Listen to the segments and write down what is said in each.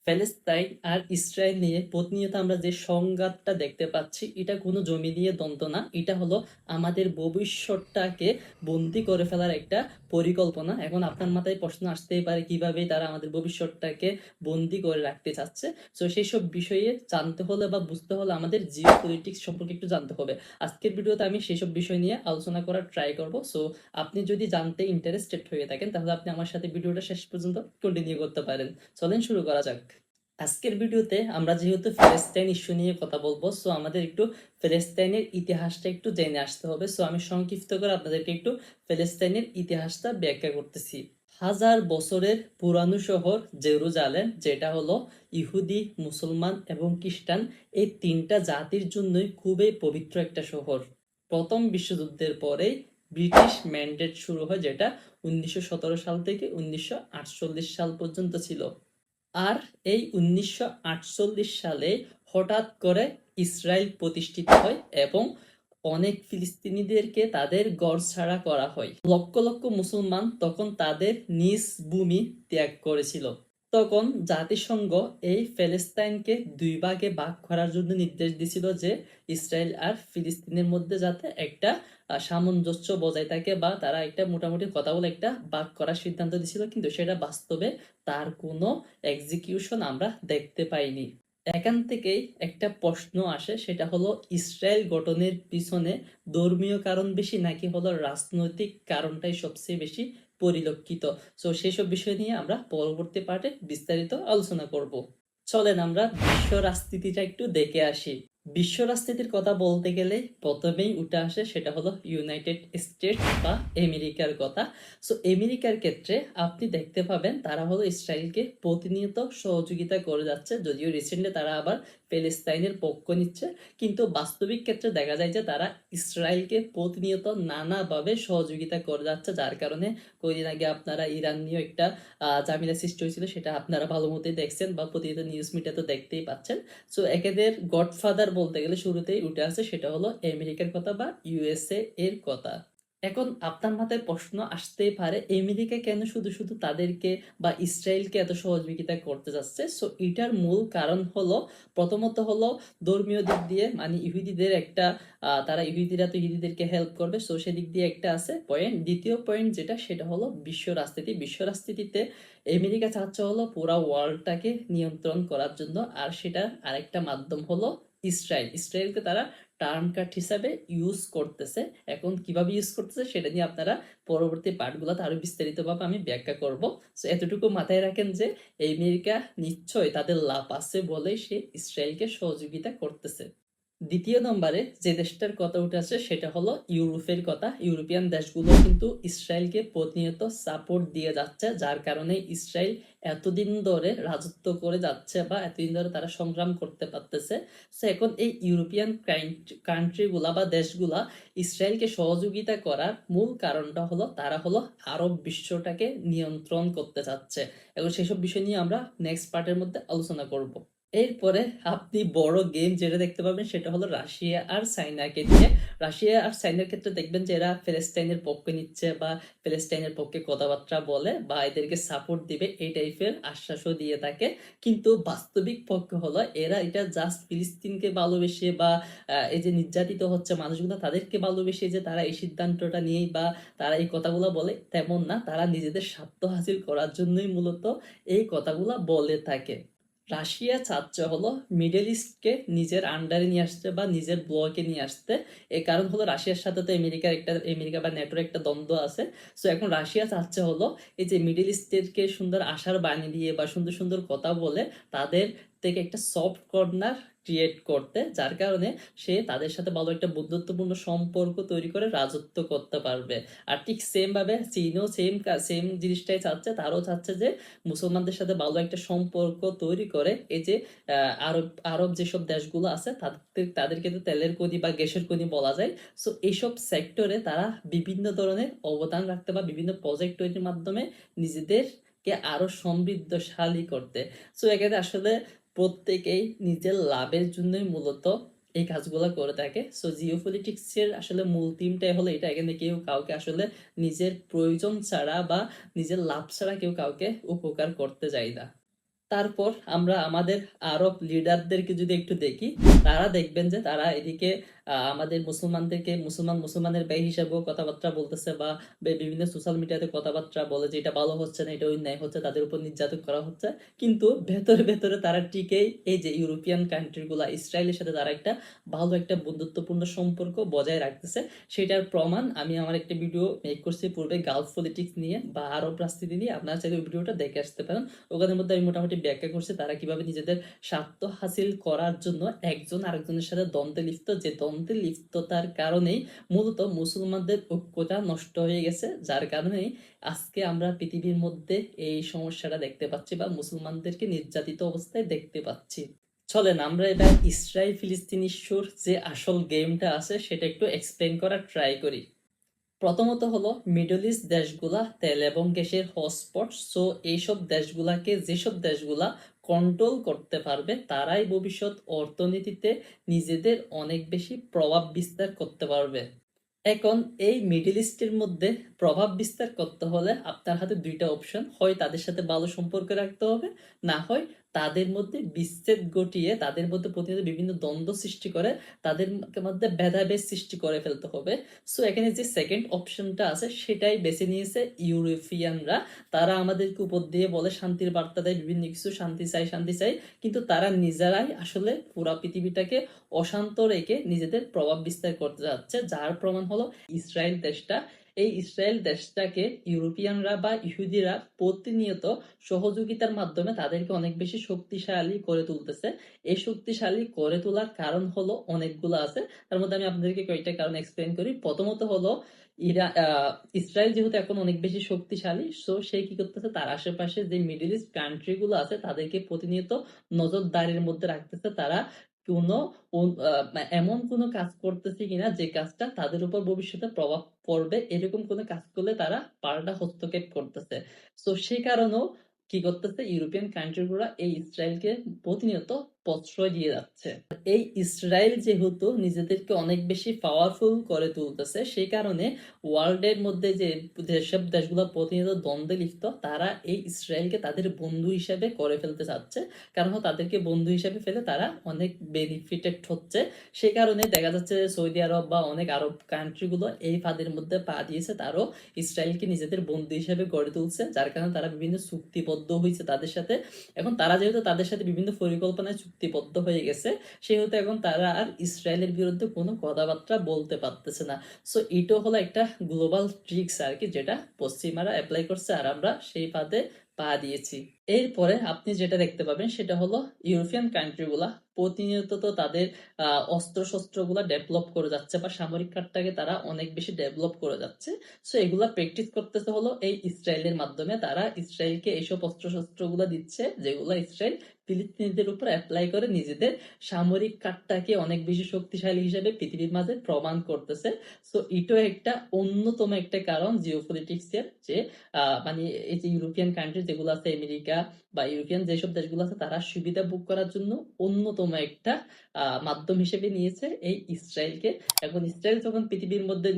Palestine আর Israel নিয়ে প্রতিনিয়ত আমরা যে সংঘাতটা দেখতে পাচ্ছি, এটা কোনো জমি নিয়ে দ্বন্দ্ব না। এটা হলো আমাদের ভবিষ্যৎটাকে বন্দি করে ফেলার একটা পরিকল্পনা। এখন আপনার মাথায় প্রশ্ন আসতেই পারে কিভাবে তারা আমাদের ভবিষ্যৎটাকে বন্দি করে রাখতে চাচ্ছে। সো সেই সব বিষয়ে জানতে হলে বা বুঝতে হলে আমাদের জিও পলিটিক্স সম্পর্কে একটু জানতে হবে। আজকের ভিডিওতে আমি সেই সব বিষয় নিয়ে আলোচনা করার ট্রাই করব। সো আপনি যদি জানতে ইন্টারেস্টেড হয়ে থাকেন তাহলে আপনি আমার সাথে ভিডিওটা শেষ পর্যন্ত কন্টিনিউ করতে পারেন। চলেন শুরু করা যাক। আজকের ভিডিওতে আমরা যেহেতু ফিলিস্তিন ইস্যু নিয়ে কথা বলবো, সো আমাদের একটু ফিলিস্তিনের ইতিহাসটা একটু জেনে আসতে হবে। সো আমি সংক্ষিপ্ত করে আপনাদেরকে একটু ফিলিস্তিনের ইতিহাসটা ব্যাখ্যা করতেছি। হাজার বছরের পুরানো শহর জেরুজালেম, যেটা হলো ইহুদি, মুসলমান এবং খ্রিস্টান এই তিনটা জাতির জন্যই খুবই পবিত্র একটা শহর। প্রথম বিশ্বযুদ্ধের পরেই ব্রিটিশ ম্যান্ডেট শুরু হয়, যেটা 1917 সাল থেকে 1948 সাল পর্যন্ত ছিল। আর এই 1948 সালে হঠাৎ করে ইসরায়েল প্রতিষ্ঠিত হয় এবং অনেক ফিলিস্তিনিদেরকে তাদের ঘরছাড়া করা হয়। লক্ষ লক্ষ মুসলমান তখন তাদের নিজ ভূমি ত্যাগ করেছিল। তখন জাতিসংঘ এই প্যালেস্তাইনকে দুই ভাগে ভাগ করার জন্য নির্দেশ দিছিল, যে ইসরায়েল আর ফিলিস্তিনের মধ্যে যাতে একটা সামঞ্জস্য বজায় থাকে বা তারা একটা মোটামুটি কথা বলে একটা ভাগ করার সিদ্ধান্ত দিছিল, কিন্তু সেটা বাস্তবে তার কোনো এক্সিকিউশন আমরা দেখতে পাইনি। এখান থেকেই একটা প্রশ্ন আসে, সেটা হলো ইসরায়েল গঠনের পিছনে ধর্মীয় কারণ বেশি নাকি হলো রাজনৈতিক কারণটাই সবচেয়ে বেশি পরিলক্ষিত। সো সেসব বিষয় নিয়ে আমরা পরবর্তী পার্টে বিস্তারিত আলোচনা করব। চলেন আমরা বিশ্ব রাজনীতিটা একটু দেখে আসি। বিশ্ব রাজনীতির কথা বলতে গেলে প্রথমেই উঠে আসে সেটা হলো ইউনাইটেড স্টেটস বা আমেরিকার কথা। সো আমেরিকার ক্ষেত্রে আপনি দেখতে পাবেন তারা হলো ইসরায়েলকে প্রতিনিয়ত সহযোগিতা করে যাচ্ছে, যদিও রিসেন্টলি তারা আবার প্যালেস্তাইনের পক্ষ নিচ্ছে, কিন্তু বাস্তবিক ক্ষেত্রে দেখা যায় যে তারা ইসরায়েলকে প্রতিনিয়ত নানাভাবে সহযোগিতা করে যাচ্ছে, যার কারণে কয়েকদিন আগে আপনারা ইরান নিয়ে একটা ঝামেলা সৃষ্টি হয়েছিল, সেটা আপনারা ভালো মতোই দেখছেন বা প্রতিনিয়ত নিউজ মিডিয়া তো দেখতেই পাচ্ছেন। সো একেদের গডফাদার বলতে গেলে শুরুতেই উঠে আসে সেটা হলো আমেরিকার কথা বা ইউএসএ এর কথা। এখন আপনার মাথায় প্রশ্ন আসতেই পারে, আমেরিকা কেন শুধু শুধু তাদেরকে বা ইসরায়েলকে এত সহযোগিতা করতে যাচ্ছে? সো এটার মূল কারণ হলো, প্রথমত হলো ধর্মীয় দিক দিয়ে, মানে ইহুদিদের একটা তারা ইহুদিরা তো ইহুদিদেরকে হেল্প করবে, সো সেদিক দিয়ে একটা আছে পয়েন্ট। দ্বিতীয় পয়েন্ট যেটা, সেটা হলো বিশ্ব রাজনীতি। বিশ্ব রাজনীতিতে আমেরিকা চাচ্ছে হলো পুরা ওয়ার্ল্ডটাকে নিয়ন্ত্রণ করার জন্য, আর সেটার আরেকটা মাধ্যম হলো ইসরায়েল। ইসরায়েলকে তারা টার্ম কার্ড হিসাবে ইউজ করতেছে। এখন কিভাবে ইউজ করতেছে সেটা নিয়ে আপনারা পরবর্তী পার্টগুলোতে আরো বিস্তারিতভাবে আমি ব্যাখ্যা করব। সো এতটুকু মাথায় রাখেন যে আমেরিকা নিশ্চয়ই তাদের লাভ আছে বলেই সে ইসরায়েলকে সহযোগিতা করতেছে। দ্বিতীয় নম্বরে যে দেশটার কথা উঠে আসে সেটা হলো ইউরোপের কথা। ইউরোপিয়ান দেশগুলো কিন্তু ইসরায়েলকে প্রতিনিয়ত সাপোর্ট দিয়ে যাচ্ছে, যার কারণে ইসরায়েল এতদিন ধরে রাজত্ব করে যাচ্ছে বা এতদিন ধরে তারা সংগ্রাম করতে পারতেছে। সো এখন এই ইউরোপিয়ান কান্ট্রিগুলা বা দেশগুলা ইসরায়েলকে সহযোগিতা করার মূল কারণটা হলো তারা হলো আরব বিশ্বটাকে নিয়ন্ত্রণ করতে চাচ্ছে। এবং সেসব বিষয় নিয়ে আমরা নেক্সট পার্টের মধ্যে আলোচনা করব। এরপরে আপনি বড় গেম যেটা দেখতে পাবেন সেটা হলো রাশিয়া আর চাইনাকে নিয়ে। রাশিয়া আর চাইনার ক্ষেত্রে দেখবেন যে এরা ফিলিস্তিনের পক্ষে নিচ্ছে বা ফিলিস্তিনের পক্ষে কথাবার্তা বলে বা এদেরকে সাপোর্ট দিবে এই টাইপের আশ্বাসও দিয়ে থাকে, কিন্তু বাস্তবিক পক্ষ হলো এরা এটা জাস্ট ফিলিস্তিনকে ভালোবেসে বা এই যে নির্যাতিত হচ্ছে মানুষগুলো তাদেরকে ভালোবেসে যে তারা এই সিদ্ধান্তটা নিয়েই বা তারা এই কথাগুলো বলে তেমন না, তারা নিজেদের স্বার্থ হাসিল করার জন্যই মূলত এই কথাগুলা বলে থাকে। রাশিয়া চাচ্ছে হলো মিডল ইস্টকে নিজের আন্ডারে নিয়ে আসতে বা নিজের ব্লকে নিয়ে আসতে। এই কারণ হলো রাশিয়ার সাথে তো আমেরিকা বা নেটোর একটা দ্বন্দ্ব আছে। সো এখন রাশিয়া চাচ্ছে হলো এই যে মিডল ইস্টেরকে সুন্দর আশার বাণী দিয়ে বা সুন্দর সুন্দর কথা বলে তাদের থেকে একটা সফট কর্নার ক্রিয়েট করতে, যার কারণে সে তাদের সাথে ভালো একটা বন্ধুত্বপূর্ণ সম্পর্ক তৈরি করে রাজত্ব করতে পারবে। আর ঠিক সেম ভাবে চীনও সেম সেম জিনিসটাই চাচ্ছে, তারও চাচ্ছে যে মুসলমানদের সাথে ভালো একটা সম্পর্ক তৈরি করে এই যে আরব আরব যেসব দেশগুলো আছে তাদেরকে তো তেলের খনি বা গ্যাসের খনি বলা যায়। সো এইসব সেক্টরে তারা বিভিন্ন ধরনের অবদান রাখতে বা বিভিন্ন প্রজেক্ট তৈরির মাধ্যমে নিজেদেরকে আরো সমৃদ্ধশালী করতে। সো এখানে আসলে প্রত্যেকেই নিজের লাভের জন্যই মূলত এই কাজগুলো করে থাকে। সো জিওপলিটিক্স এর আসলে মূল থিমটাই হলো এটা। এখানে কেউ কাউকে আসলে নিজের প্রয়োজন ছাড়া বা নিজের লাভ ছাড়া কেউ কাউকে উপকার করতে যায় না। তারপর আমরা আমাদের আরব লিডারদেরকে যদি একটু দেখি, তারা দেখবেন যে তারা এদিকে আমাদের মুসলমানদেরকে মুসলমানের ব্যয় হিসাবেও কথাবার্তা বলতেছে, বা বিভিন্ন সোশ্যাল মিডিয়াতে কথাবার্তা বলে যে এটা ভালো হচ্ছে না, এটা অন্যায় হচ্ছে, তাদের উপর নির্যাতন করা হচ্ছে। কিন্তু ভেতরে ভেতরে তারা টিকেই এই যে ইউরোপিয়ান কান্ট্রিগুলা ইসরায়েলের সাথে তারা একটা ভালো একটা বন্ধুত্বপূর্ণ সম্পর্ক বজায় রাখতেছে। সেটার প্রমাণ আমি আমার একটা ভিডিও মেক করছি পূর্বে গালফ পলিটিক্স নিয়ে বা আরব রাজনীতি নিয়ে, আপনারা চাইলে ওই ভিডিওটা দেখে আসতে পারেন। ওখানের মধ্যে আমি মোটামুটি ব্যাখ্যা করছি তারা কিভাবে নিজেদের স্বার্থ হাসিল করার জন্য একজন আরেকজনের সাথে দ্বন্দ্বে লিপ্ত, যে দ্বন্দ্বে লিপ্ততার কারণেই মূলত মুসলমানদের ঐক্যতা নষ্ট হয়ে গেছে, যার কারণেই আজকে আমরা পৃথিবীর মধ্যে এই সমস্যাটা দেখতে পাচ্ছি বা মুসলমানদেরকে নির্যাতিত অবস্থায় দেখতে পাচ্ছি। চলেন আমরা এবার ইসরায়েল ফিলিস্তিন ইস্যুর যে আসল গেমটা আছে সেটা একটু এক্সপ্লেন করার ট্রাই করি। প্রথমত হলো মিডল ইস্ট দেশগুলা তেল এবং গ্যাসের হটস্পট। সো এইসব দেশগুলাকে, যেসব দেশগুলা কন্ট্রোল করতে পারবে, তারাই ভবিষ্যৎ অর্থনীতিতে নিজেদের অনেক বেশি প্রভাব বিস্তার করতে পারবে। এখন এই মিডল ইস্টের মধ্যে প্রভাব বিস্তার করতে হলে আপনার হাতে দুইটা অপশন, হয় তাদের সাথে ভালো সম্পর্ক রাখতে হবে, না হয় তাদের মধ্যে বিচ্ছেদ ঘটিয়ে, তাদের মধ্যে প্রতিনিয়ত বিভিন্ন দ্বন্দ্ব সৃষ্টি করে, তাদের মধ্যে ভেদাভেদ সৃষ্টি করে ফেলতে হবে। সো এখানে যে সেকেন্ড অপশনটা আছে সেটাই বেছে নিয়েছে ইউরোপিয়ানরা। তারা আমাদেরকে উপর দিয়ে বলে শান্তির বার্তা দেয়, বিভিন্ন কিছু শান্তি চাই শান্তি চাই, কিন্তু তারা নিজেরাই আসলে পুরা পৃথিবীটাকে অশান্ত রেখে নিজেদের প্রভাব বিস্তার করতে যাচ্ছে। যার প্রমাণ হলো ইসরায়েল দেশটা। এই ইসরায়েল দেশটাকে ইউরোপিয়ানরা বা ইহুদিরা প্রতিনিয়ত সহযোগিতার মাধ্যমে তাদেরকে অনেক বেশি শক্তিশালী করে তুলতেছে। এই শক্তিশালী করে তোলার কারণ হলো অনেকগুলো আছে, তার মধ্যে আমি আপনাদেরকে কয়েকটা কারণ এক্সপ্লেন করি। প্রথমত হলো ইসরায়েল যেহেতু এখন অনেক বেশি শক্তিশালী, সো সে কি করতেছে, তার আশেপাশে যে মিডল ইস্ট কান্ট্রি গুলো আছে তাদেরকে প্রতিনিয়ত নজরদারির মধ্যে রাখতেছে। তারা কোনো এমন কোনো কাজ করতেছে কিনা যে কাজটা তাদের উপর ভবিষ্যতে প্রভাব পড়বে, এরকম কোনো কাজ করলে তারা পাল্টা হস্তক্ষেপ করতেছে। তো সে কারণেও কি করতেছে, ইউরোপিয়ান কান্ট্রিগুলো এই ইসরায়েলকে প্রতিনিয়ত প্রশ্রয় দিয়ে যাচ্ছে। এই ইসরায়েল যেহেতু নিজেদেরকে অনেক বেশি পাওয়ারফুল করে তুলতেছে, সেই কারণে ওয়ার্ল্ডের মধ্যে যে যেসব দেশগুলো প্রতিনিয়ত দ্বন্দ্বে লিপ্ত, তারা এই ইসরায়েলকে তাদের বন্ধু হিসেবে করে ফেলতে চাচ্ছে। কারণ তাদেরকে বন্ধু হিসেবে ফেলে তারা অনেক বেনিফিটেড হচ্ছে। সেই কারণে দেখা যাচ্ছে যে সৌদি আরব বা অনেক আরব কান্ট্রিগুলো এই ফাঁদের মধ্যে পা দিয়েছে, তারও ইসরায়েলকে নিজেদের বন্ধু হিসেবে গড়ে তুলছে, যার কারণে তারা বিভিন্ন চুক্তিবদ্ধ হয়েছে তাদের সাথে। এখন তারা যেহেতু তাদের সাথে বিভিন্ন পরিকল্পনায় চুক্তিবদ্ধ হয়ে গেছে, সেহেতু এখন তারা আর ইসরায়েলের বিরুদ্ধে কোনো কথাবার্তা বলতে পারতেছে না। সো এটা হলো একটা গ্লোবাল ট্রিক্স আর কি, যেটা পশ্চিমারা অ্যাপ্লাই করছে আর আমরা সেই ফাঁদে পা দিয়েছি। এরপরে আপনি যেটা দেখতে পাবেন সেটা হলো ইউরোপিয়ান কান্ট্রিগুলা প্রতিনিয়ত তো তাদের অস্ত্র শস্ত্রগুলা ডেভেলপ করে যাচ্ছে, বা সামরিক খাতটাকে তারা অনেক বেশি ডেভেলপ করে যাচ্ছে। সো এগুলা প্র্যাকটিস করতেছে হলো এই ইসরায়েলের মাধ্যমে। তারা ইসরায়েলকে এইসব অস্ত্র শস্ত্রগুলা দিচ্ছে যেগুলো ইসরায়েল ফিলিস্তিনিদের উপর অ্যাপ্লাই করে নিজেদের সামরিক খাতটাকে অনেক বেশি শক্তিশালী হিসেবে পৃথিবীর মাঝে প্রমাণ করতেছে। সো এটাও একটা অন্যতম একটা কারণ জিওপলিটিক্স এর, যে মানে এই যে ইউরোপিয়ান কান্ট্রি যেগুলো আছে, আমেরিকা বা ইউরোপিয়ান যেসব দেশগুলো আছে, তারা সুবিধা ভোগ করার জন্য অন্যতম একটা মাধ্যম হিসেবে নিয়েছে এই ইসরায়েলকে। এখন ইসরায়েল যখন পৃথিবীর মধ্যে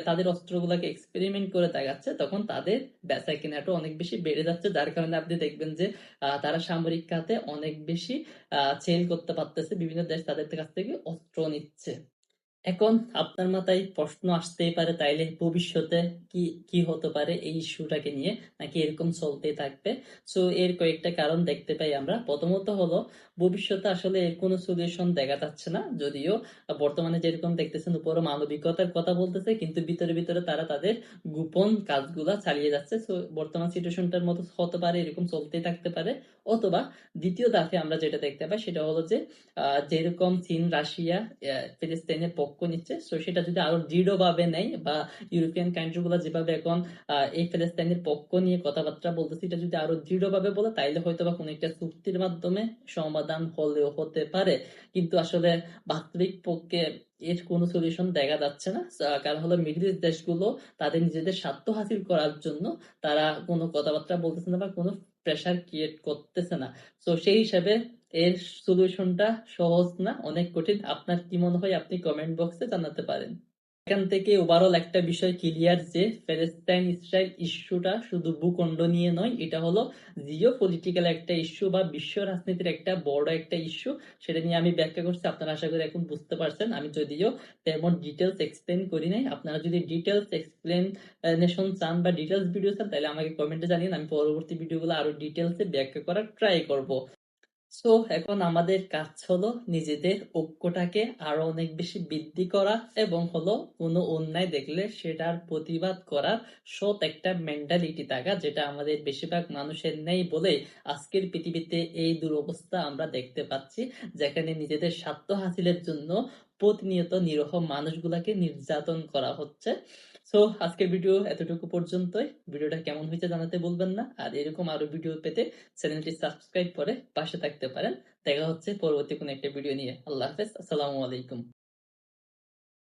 তাদের অস্ত্রগুলোকে এক্সপেরিমেন্ট করে দেখাচ্ছে, তখন তাদের বেচা কেনাটা অনেক বেশি বেড়ে যাচ্ছে, যার কারণে আপনি দেখবেন যে তারা সামরিক খাতে অনেক বেশি সেল করতে পারতেছে, বিভিন্ন দেশ তাদের কাছ থেকে অস্ত্র নিচ্ছে। এখন আপনার মাথায় প্রশ্ন আসতেই পারে, তাইলে ভবিষ্যতে কি কি হতে পারে এই ইস্যুটাকে নিয়ে, নাকি এরকম চলতেই থাকবে? সো এর কয়েকটা কারণ দেখতে পাই আমরা। প্রথমত হলো, ভবিষ্যতে আসলে এর কোনো সলিউশন দেখা যাচ্ছে না। যদিও বর্তমানে যেরকম দেখতেছেন উপরে মানবিকতার কথা বলতেছে, কিন্তু ভিতরে ভিতরে তারা তাদের গোপন কাজগুলা চালিয়ে যাচ্ছে। সো বর্তমান সিচুয়েশনটার মতো হতে পারে, এরকম চলতেই থাকতে পারে। অথবা দ্বিতীয় ধাপে আমরা যেটা দেখতে পাই সেটা হলো যে যেরকম চীন রাশিয়া ফিলিস্তিনের পক্ষ নিচ্ছে, তো সেটা যদি আরো দৃঢ়ভাবে নেয়, বা ইউরোপিয়ান কান্ট্রিগুলো যেভাবে এখন এই ফিলিস্তিনের পক্ষ নিয়ে কথাবার্তা বলতেছে, এটা যদি আরো দৃঢ়ভাবে বলে, তাইলে হয়তো বা কোনো একটা চুক্তির মাধ্যমে সমাধান হলেও হতে পারে। কিন্তু আসলে বাস্তবিক পক্ষে এর কোনো সলিউশন দেখা যাচ্ছে না। কারণ হলো মিডল ইস্ট দেশগুলো তাদের নিজেদের স্বার্থ হাসিল করার জন্য তারা কোনো কথাবার্তা বলতেছে না বা কোনো প্রেসার ক্রিয়েট করতেছে না। তো সেই হিসাবে এর সলিউশনটা সহজ না, অনেক কঠিন। আপনার কি মনে হয় আপনি কমেন্ট বক্সে জানাতে পারেন। এখান থেকে ওভারঅল একটা বিষয় ক্লিয়ার যে প্যালেস্টাইন ইসরায়েল ইস্যুটা শুধু ভূখণ্ড নিয়ে নয়, এটা হলো জিও পলিটিক্যাল একটা ইস্যু বা বিশ্ব রাজনীতির একটা বড় একটা ইস্যু। সেটা নিয়ে আমি ব্যাখ্যা করছি, আপনারা আশা করি এখন বুঝতে পারছেন। আমি যদিও তেমন ডিটেলস এক্সপ্লেন করি নাই, আপনারা যদি ডিটেলস এক্সপ্লেনেশন চান বা ডিটেলস ভিডিও চান তাহলে আমাকে কমেন্টে জানিয়ে আমি পরবর্তী ভিডিওগুলো আরো ডিটেলসে ব্যাখ্যা করার ট্রাই করব। সো এখন আমাদের কাজ হলো নিজেদের ঐক্যটাকে আরো অনেক বেশি বৃদ্ধি করা এবং হলো কোনো অন্যায় দেখলে সেটার প্রতিবাদ করার সৎ একটা মেন্টালিটি থাকা, যেটা আমাদের বেশিরভাগ মানুষের নেই বলেই আজকের পৃথিবীতে এই দুরবস্থা আমরা দেখতে পাচ্ছি, যেখানে নিজেদের স্বার্থ হাসিলের জন্য প্রতিনিয়ত নিরীহ মানুষগুলাকে নির্যাতন করা হচ্ছে। সো আজকের ভিডিও এতটুকু পর্যন্তই। ভিডিওটা কেমন হয়েছে জানাতে বলবেন না, আর এরকম আরো ভিডিও পেতে চ্যানেলটি সাবস্ক্রাইব করে পাশে থাকতে পারেন। দেখা হচ্ছে পরবর্তী কোনো একটা ভিডিও নিয়ে। আল্লাহ হাফেজ, আসসালামু আলাইকুম।